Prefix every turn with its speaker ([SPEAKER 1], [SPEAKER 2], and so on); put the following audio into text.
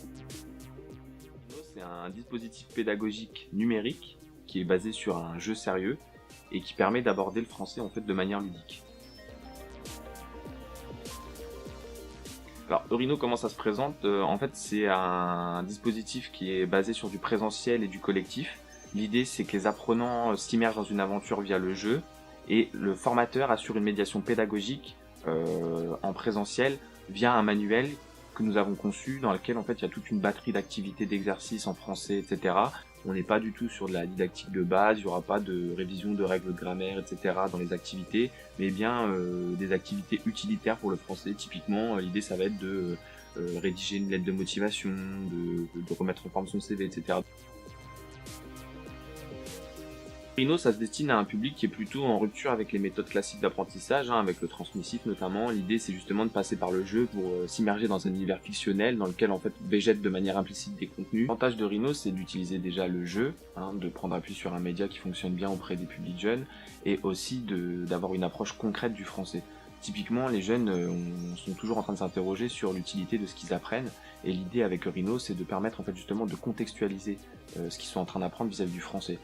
[SPEAKER 1] Rhino, c'est un dispositif pédagogique numérique qui est basé sur un jeu sérieux et qui permet d'aborder le français en fait de manière ludique. Alors Eurino, comment ça se présente? En fait, c'est un dispositif qui est basé sur du présentiel et du collectif. L'idée, c'est que les apprenants s'immergent dans une aventure via le jeu et le formateur assure une médiation pédagogique en présentiel via un manuel que nous avons conçu dans lequel en fait il y a toute une batterie d'activités, d'exercices en français, etc. On n'est pas du tout sur de la didactique de base, il n'y aura pas de révision de règles de grammaire, etc. dans les activités, mais bien des activités utilitaires pour le français. Typiquement, l'idée ça va être de rédiger une lettre de motivation, de remettre en forme son CV, etc. Rhino, ça se destine à un public qui est plutôt en rupture avec les méthodes classiques d'apprentissage, avec le transmissif notamment. L'idée, c'est justement de passer par le jeu pour s'immerger dans un univers fictionnel dans lequel en fait végètent de manière implicite des contenus. L'avantage de Rhino, c'est d'utiliser déjà le jeu, de prendre appui sur un média qui fonctionne bien auprès des publics jeunes, et aussi d'avoir une approche concrète du français. Typiquement, les jeunes sont toujours en train de s'interroger sur l'utilité de ce qu'ils apprennent, et l'idée avec Rhino, c'est de permettre en fait justement de contextualiser ce qu'ils sont en train d'apprendre vis-à-vis du français.